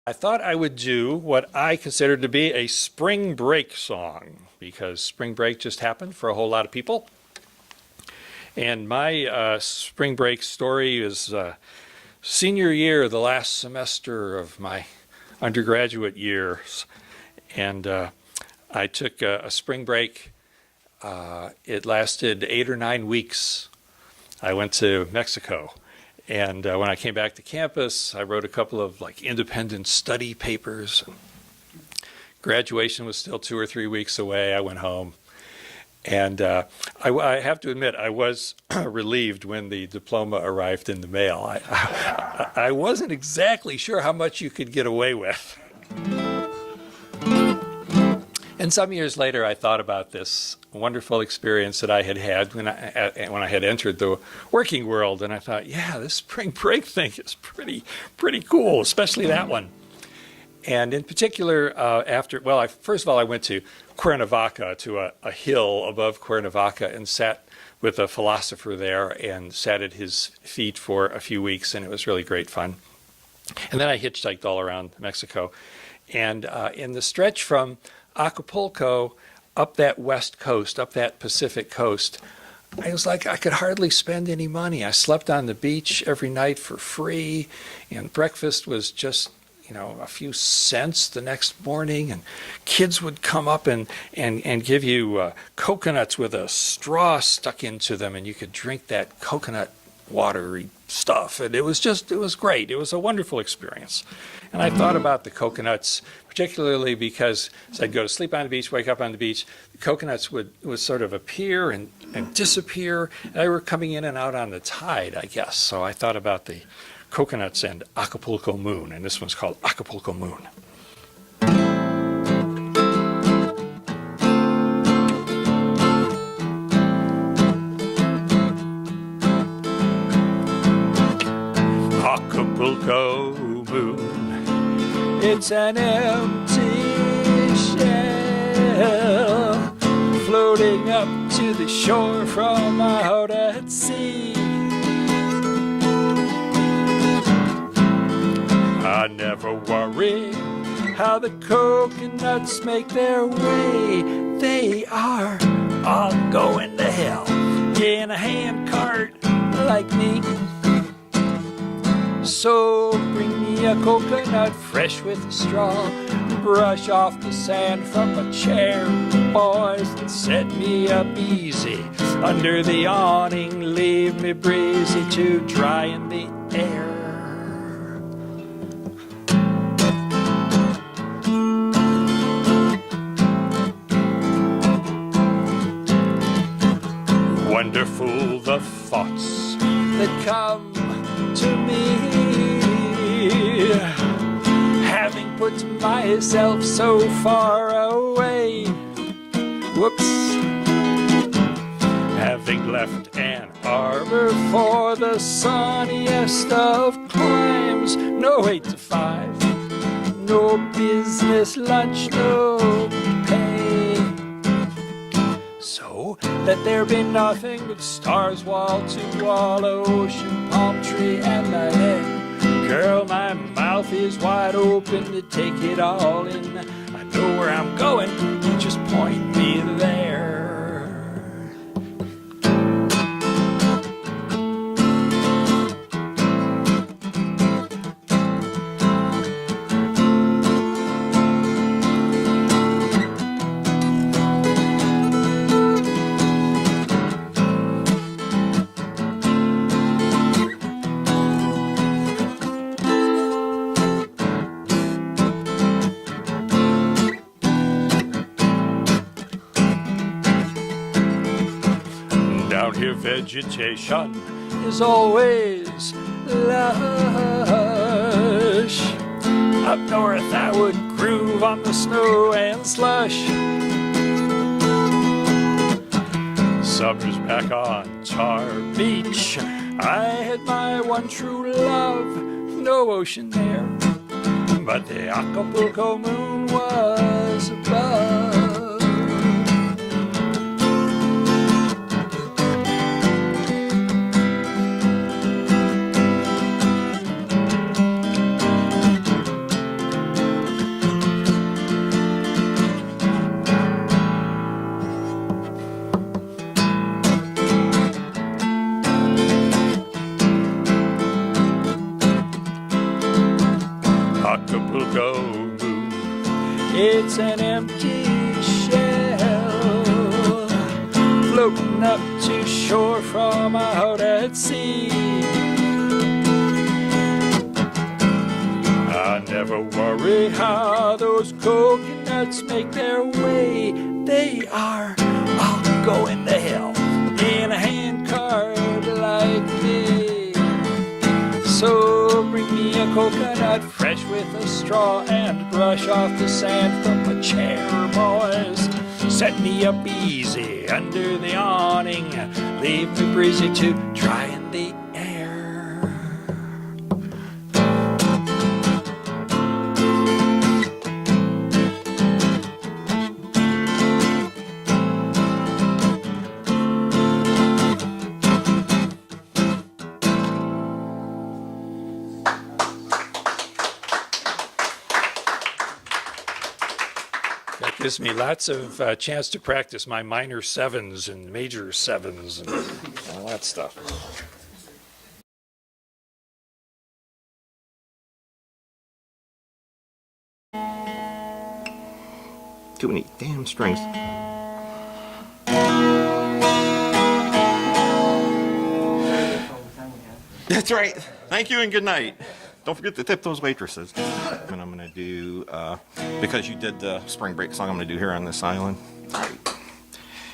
I thought I would do what I consider to be a spring break song because spring break just happened for a whole lot of people. And my spring break story is senior year, the last semester of my undergraduate years. And I took a spring break. It lasted 8 or 9 weeks. I went to Mexico. And when I came back to campus, I wrote a couple of independent study papers. Graduation was still 2 or 3 weeks away. I went home. And I have to admit, I was relieved when the diploma arrived in the mail. I wasn't exactly sure how much you could get away with. And some years later, I thought about this wonderful experience that I had had when I had entered the working world, and I thought, yeah, this spring break thing is pretty cool, especially that one. And in particular, first of all, I went to Cuernavaca, to a hill above Cuernavaca, and sat with a philosopher there and sat at his feet for a few weeks, and it was really great fun. And then I hitchhiked all around Mexico. And in the stretch from Acapulco up that west coast, up that Pacific coast, I was like, I could hardly spend any money. I slept on the beach every night for free, and breakfast was just, a few cents the next morning, and kids would come up and give you coconuts with a straw stuck into them, and you could drink that coconut watery stuff. And it was great. It was a wonderful experience. And I thought about the coconuts, particularly because as I'd go to sleep on the beach, wake up on the beach, the coconuts would sort of appear and disappear. And they were coming in and out on the tide, I guess. So I thought about the coconuts and Acapulco Moon, and this one's called Acapulco Moon. Acapulco moon, it's an empty shell floating up to the shore from out at sea. I never worry how the coconuts make their way. They are all going to hell in a handcart like me. So bring me a coconut fresh with a straw. Brush off the sand from a chair, boys, and set me up easy. Under the awning, leave me breezy to dry in the air. Wonderful the thoughts that come to me, having put myself so far away. Whoops. Having left Ann Arbor for the sunniest of climes. No 8 to 5, no business lunch, no pay. So let there be nothing but stars wall to wall, ocean, palm tree, and the head. Girl, my mouth is wide open to take it all in. I know where I'm going, you just point me there. Down here vegetation is always lush. Up north I would groove on the snow and slush. Summer's back on Tar Beach. I had my one true love, no ocean there, but the Acapulco moon was above. up to shore from out at sea. I never worry how those coconuts make their way. They are all going to hell in a handcart like me. So bring me a coconut fresh with a straw and brush off the sand from a chair, boys. Set me up easy under the awning. Leave me breezy to dry in the air. That gives me lots of chance to practice my minor sevens and major sevens and all that stuff. Too many damn strings. That's right. Thank you and good night. Don't forget to tip those waitresses. And I'm going to do, because you did the spring break song, I'm going to do Here on This Island.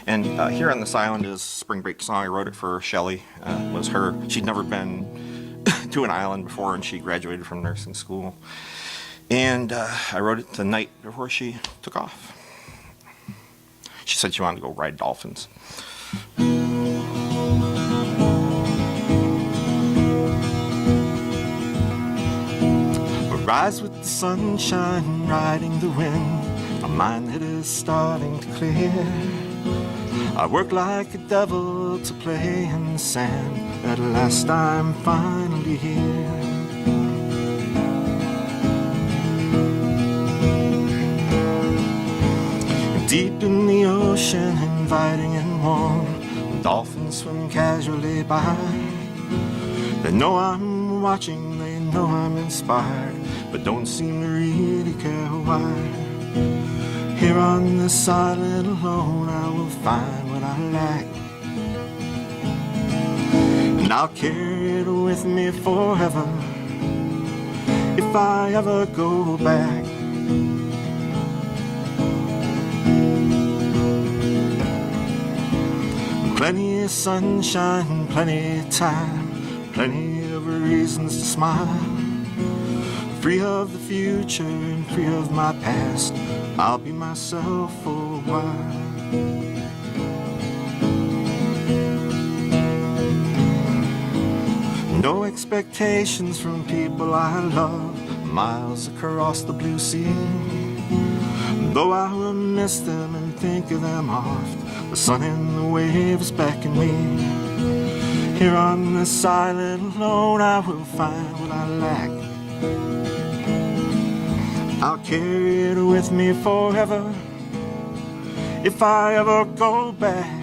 And Here on This Island is a spring break song. I wrote it for Shelley. It was her. She'd never been to an island before, and she graduated from nursing school. And I wrote it the night before she took off. She said she wanted to go ride dolphins. Rise with the sunshine, riding the wind, a mind that is starting to clear. I work like a devil to play in the sand. At last I'm finally here. Deep in the ocean, inviting and warm, dolphins swim casually by. They know I'm watching, they know I'm inspired, but don't seem to really care why. Here on this island alone, I will find what I lack, and I'll carry it with me forever if I ever go back. Plenty of sunshine, plenty of time, plenty of reasons to smile. Free of the future and free of my past, I'll be myself for a while. No expectations from people I love, miles across the blue sea. Though I will miss them and think of them oft, the sun and the waves beckon me. Here on this island alone, I will find what I lack. I'll carry it with me forever if I ever go back.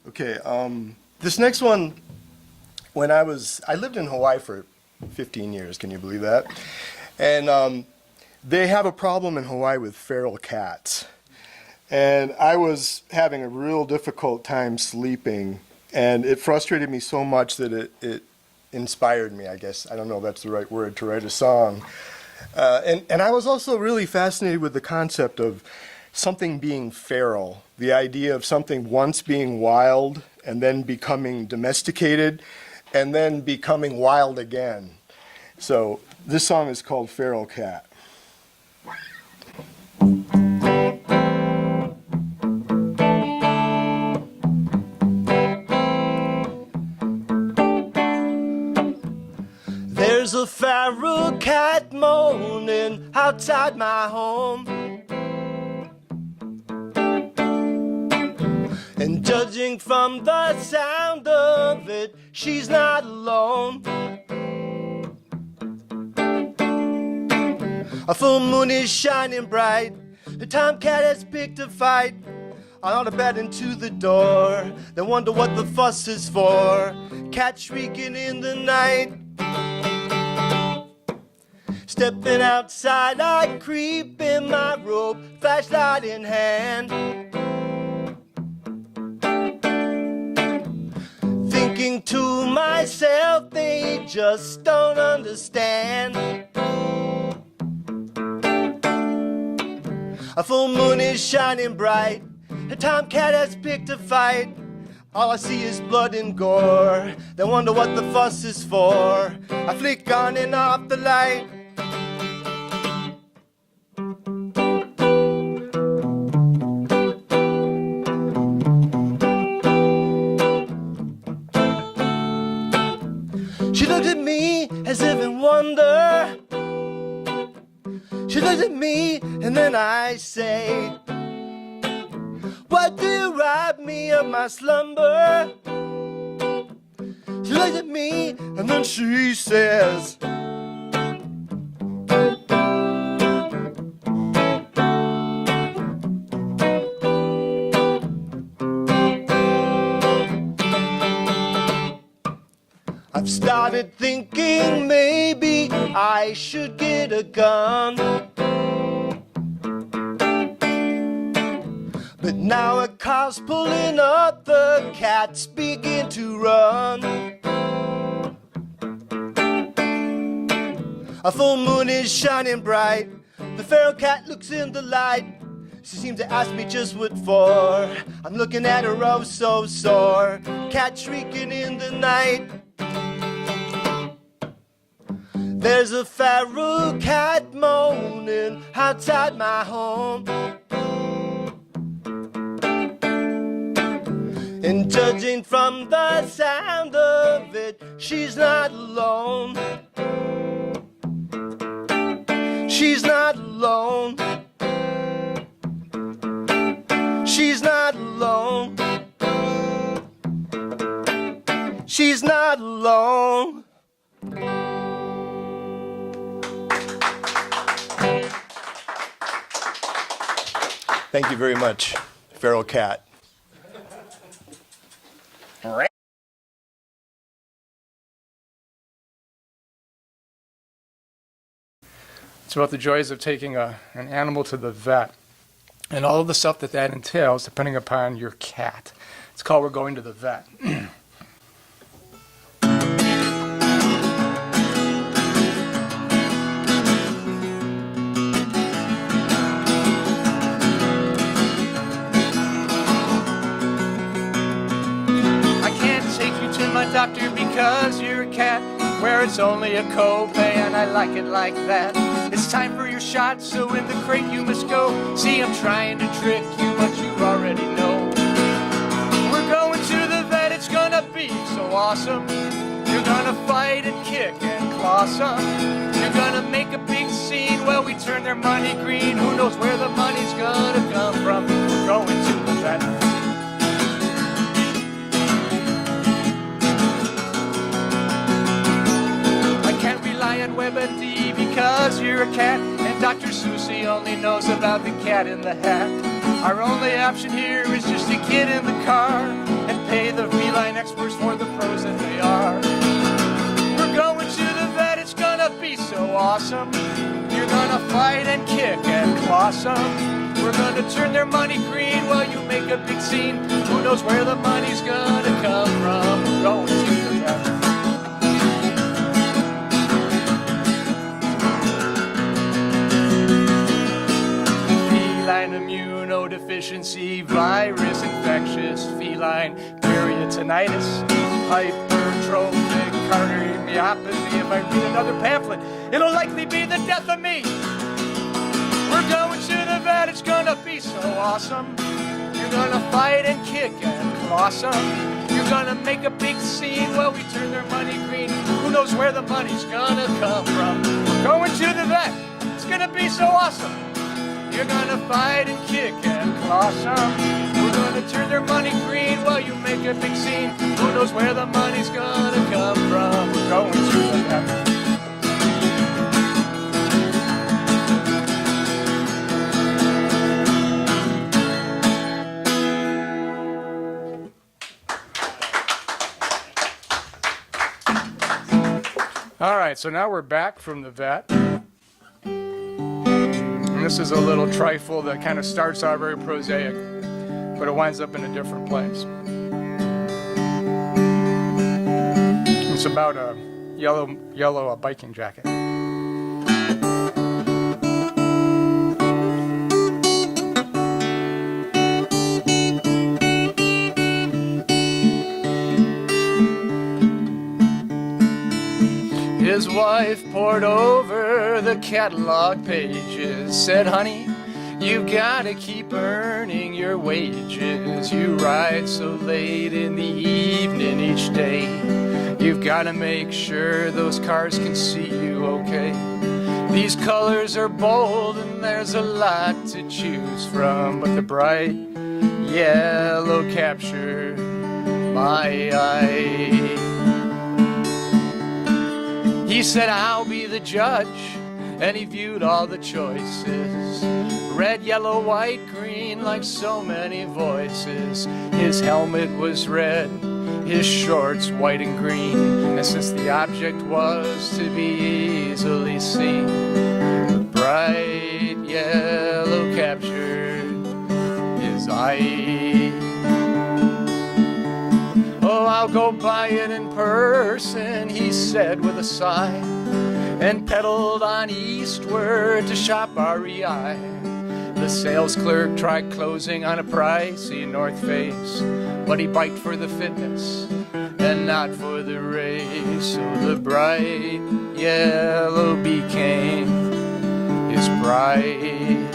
Okay, this next one, I lived in Hawaii for 15 years, can you believe that? And they have a problem in Hawaii with feral cats. And I was having a real difficult time sleeping, and it frustrated me so much that it inspired me, I guess. I don't know if that's the right word, to write a song. And I was also really fascinated with the concept of something being feral, the idea of something once being wild and then becoming domesticated and then becoming wild again. So this song is called Feral Cat. There's a feral cat moaning outside my home. And judging from the sound of it, she's not alone. A full moon is shining bright. The tomcat has picked a fight. I ought to bet into the door. They wonder what the fuss is for. Cat shrieking in the night. Stepping outside, I creep in my robe, flashlight in hand. Thinking to myself, they just don't understand. A full moon is shining bright. The tomcat has picked a fight. All I see is blood and gore. They wonder what the fuss is for. I flick on and off the light. She looked at me as if in wonder. She looked at me and then I say, why do you rob me of my slumber? She looked at me and then she says, I've started thinking maybe I should get a gun. But now a car's pulling up, the cats begin to run. A full moon is shining bright. The feral cat looks in the light. She seems to ask me just what for. I'm looking at her oh so sore. Cat shrieking in the night. There's a feral cat moaning outside my home. And judging from the sound of it, she's not alone. She's not alone. She's not alone. She's not alone. Thank you very much, Feral Cat. It's about the joys of taking an animal to the vet and all of the stuff that that entails depending upon your cat. It's called We're Going to the Vet. My doctor because you're a cat, where it's only a copay and I like it like that. It's time for your shot, so in the crate you must go. See, I'm trying to trick you, but you already know. We're going to the vet, it's gonna be so awesome. You're gonna fight and kick and claw some. You're gonna make a big scene, well we turn their money green. Who knows where the money's gonna come from? We're going to the vet. WebMD because you're a cat, and Dr. Susie only knows about the cat in the hat. Our only option here is just to get in the car and pay the feline experts for the pros that they are. We're going to the vet, it's gonna be so awesome. You're gonna fight and kick and claw some. We're gonna turn their money green while you make a big scene. Who knows where the money's gonna come from? We're going to the vet. Feline immunodeficiency, virus infectious, feline peritonitis, hypertrophic cardiomyopathy. If I read another pamphlet, it'll likely be the death of me. We're going to the vet, it's gonna be so awesome. You're gonna fight and kick and claw some. You're gonna make a big scene while we turn their money green. Who knows where the money's gonna come from? We're going to the vet, it's gonna be so awesome. You're gonna fight and kick and claw some. We're gonna turn their money green while you make a big scene. Who knows where the money's gonna come from? We're going to the vet. All right, so now we're back from the vet. And this is a little trifle that kind of starts out very prosaic, but it winds up in a different place. It's about a yellow biking jacket. His wife pored over the catalog pages, said, honey, you've gotta keep earning your wages. You ride so late in the evening each day. You've gotta make sure those cars can see you okay. These colors are bold and there's a lot to choose from, but the bright yellow captured my eye. He said, I'll be the judge, and he viewed all the choices. Red, yellow, white, green, like so many voices. His helmet was red, his shorts white and green, and since the object was to be easily seen, the bright yellow captured his eye. Oh, I'll go buy it in person, he said with a sigh, and pedaled on eastward to shop REI. The sales clerk tried closing on a pricey North Face, but he biked for the fitness and not for the race. So the bright yellow became his prize.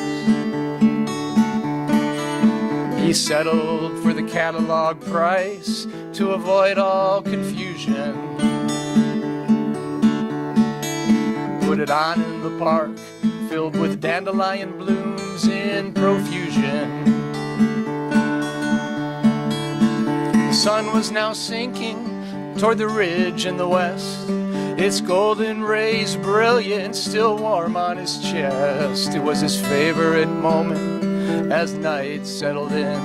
He settled for the catalog price to avoid all confusion. Put it on in the park, filled with dandelion blooms in profusion. The sun was now sinking toward the ridge in the west, its golden rays brilliant, still warm on his chest. It was his favorite moment as night settled in.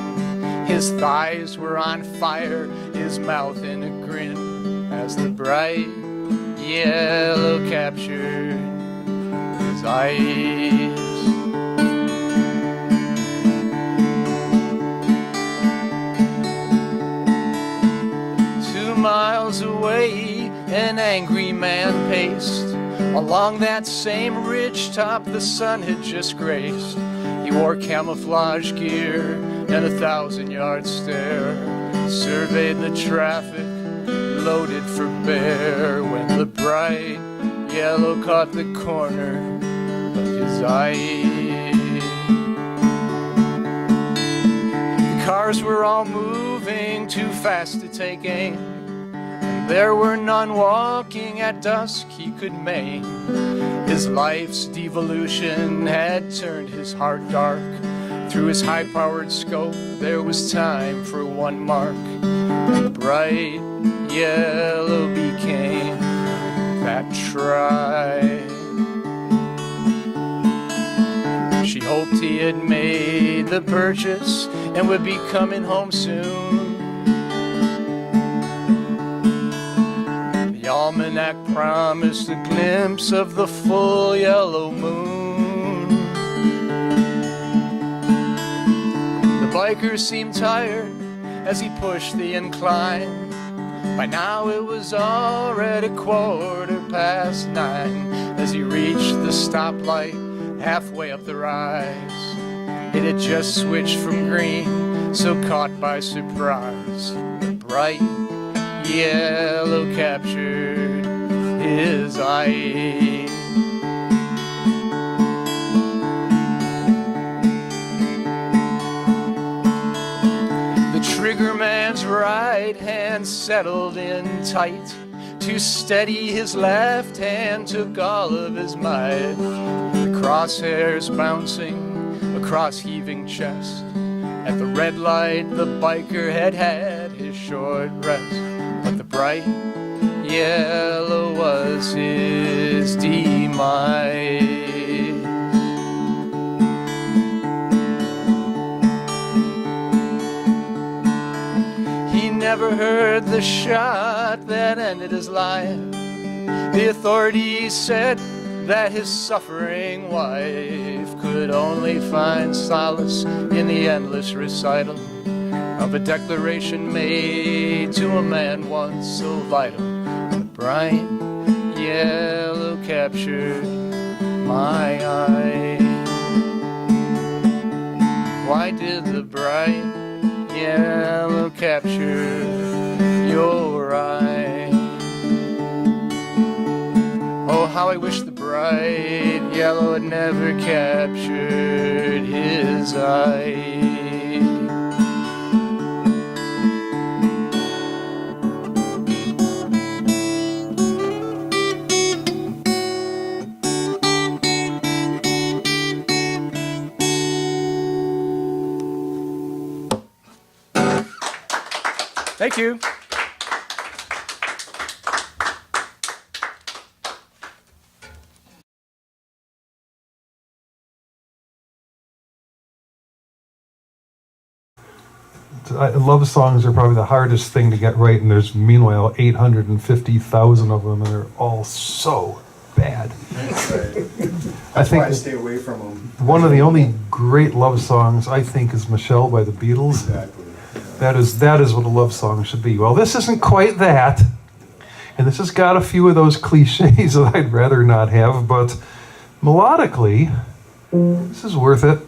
His thighs were on fire, his mouth in a grin, as the bright yellow captured his eyes. 2 miles away, an angry man paced along that same ridge top the sun had just graced. He wore camouflage gear and 1,000-yard stare, surveyed the traffic, loaded for bear, when the bright yellow caught the corner of his eye. The cars were all moving too fast to take aim, and there were none walking at dusk he could maim. His life's devolution had turned his heart dark. Through his high-powered scope, there was time for one mark, and bright yellow became that try. She hoped he had made the purchase and would be coming home soon. The almanac promised a glimpse of the full yellow moon. The biker seemed tired as he pushed the incline. By now it was already 9:15 as he reached the stoplight halfway up the rise. It had just switched from green, so caught by surprise, the bright yellow captured his eye. Trigger man's right hand settled in tight. To steady his left hand took all of his might. The crosshairs bouncing across heaving chest. At the red light the biker had had his short rest, but the bright yellow was his demise. Never heard the shot that ended his life. The authorities said that his suffering wife could only find solace in the endless recital of a declaration made to a man once so vital. The bright yellow captured my eye. Why did the bright yellow capture your eye? Oh, how I wish the bright yellow had never captured his eye. Thank you. Love songs are probably the hardest thing to get right, and there's meanwhile 850,000 of them, and they're all so bad. That's why I stay away from them. One of the only great love songs, I think, is Michelle by the Beatles. Exactly. That is what a love song should be. Well, this isn't quite that, and this has got a few of those cliches that I'd rather not have, but melodically, this is worth it.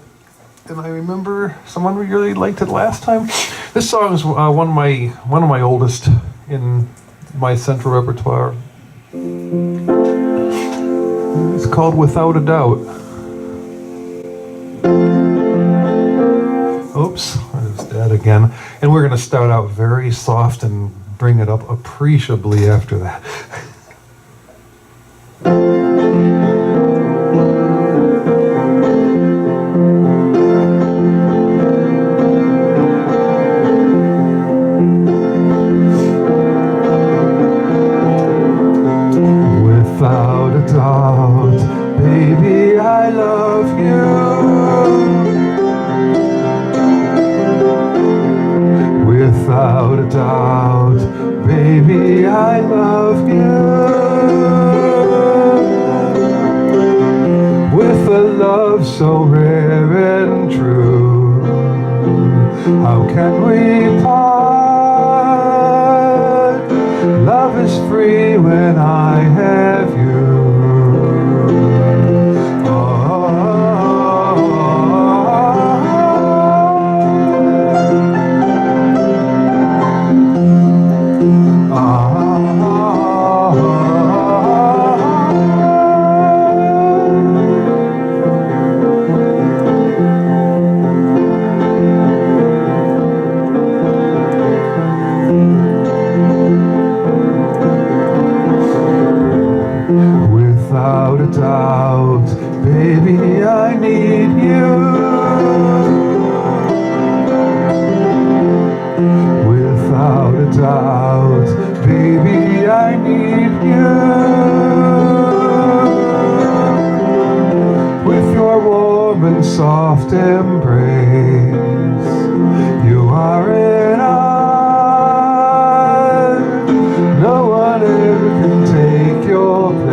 And I remember someone really liked it last time. This song is one of my oldest in my central repertoire. It's called "Without a Doubt." Oops, there's that again. And we're going to start out very soft and bring it up appreciably after that. Without a doubt, baby, I love you. Without a doubt, baby, I love you. With a love so rare and true, how can we part? Love is free when I have you. Without a doubt, baby, I need you. Without a doubt, baby, I need you. With your warm and soft embrace, you are enough. No one ever can take your place.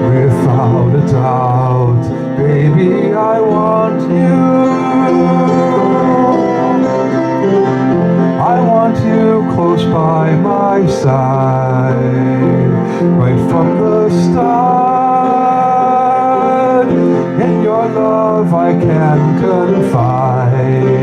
Without a doubt, baby, I want you. I want you close by my side, right from the start. In your love I can confide.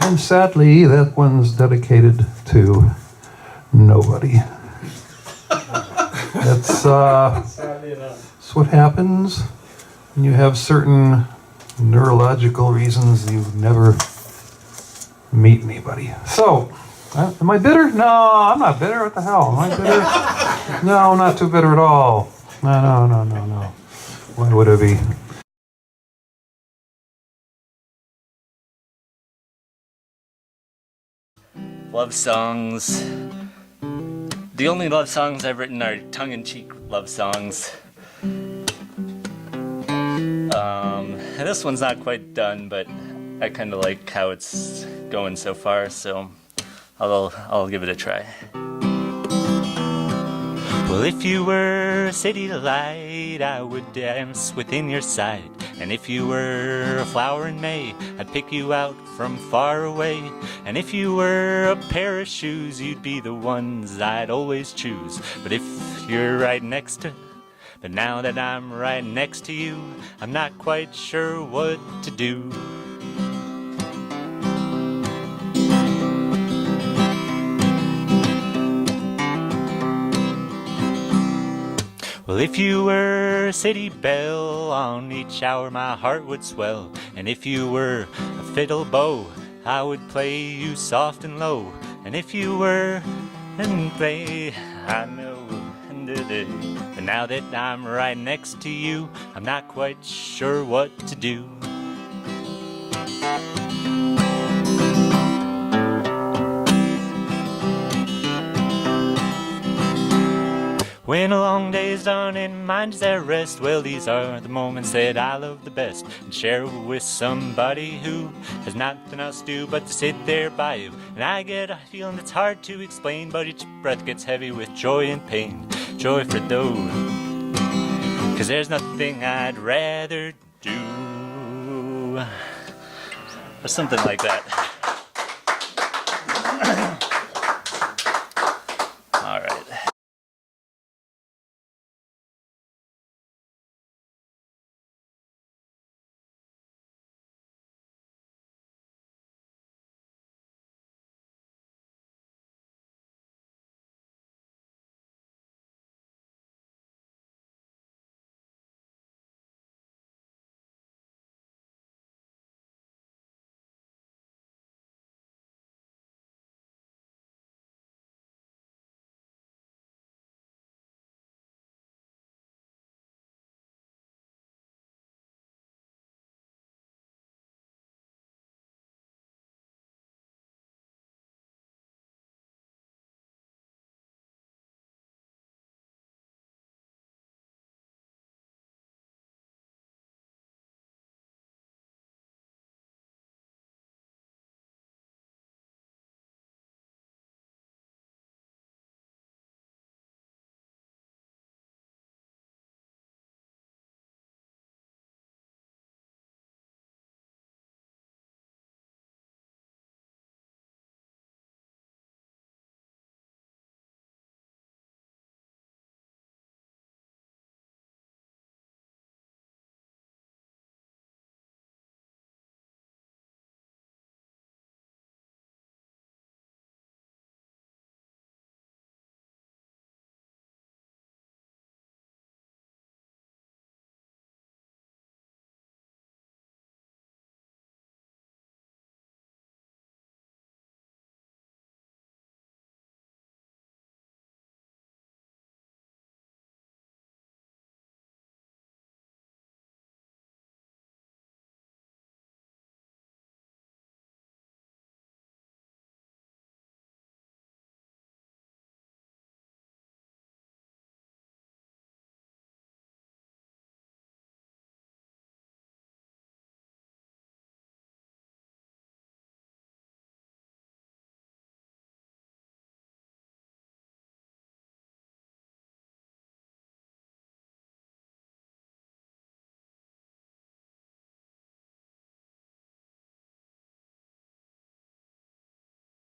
And sadly, that one's dedicated to nobody. That's what happens when you have certain neurological reasons you never meet anybody. So, am I bitter? No, I'm not bitter. What the hell? Am I bitter? No, I'm not too bitter at all. No. Why would I be? Love songs. The only love songs I've written are tongue-in-cheek love songs. This one's not quite done, but I kind of like how it's going so far, so I'll give it a try. Well, if you were a city light, I would dance within your sight. And if you were a flower in May, I'd pick you out from far away. And if you were a pair of shoes, you'd be the ones I'd always choose. But if you're right next to, but now that I'm right next to you, I'm not quite sure what to do. Well, if you were a city bell, on each hour my heart would swell. And if you were a fiddle bow, I would play you soft and low. And if you were and play, I know. But now that I'm right next to you, I'm not quite sure what to do. When a long day's done and mind is at rest, well, these are the moments that I love the best, and share with somebody who has nothing else to do but to sit there by you. And I get a feeling that's hard to explain, but each breath gets heavy with joy and pain. Joy for those, 'cause there's nothing I'd rather do. Or something like that.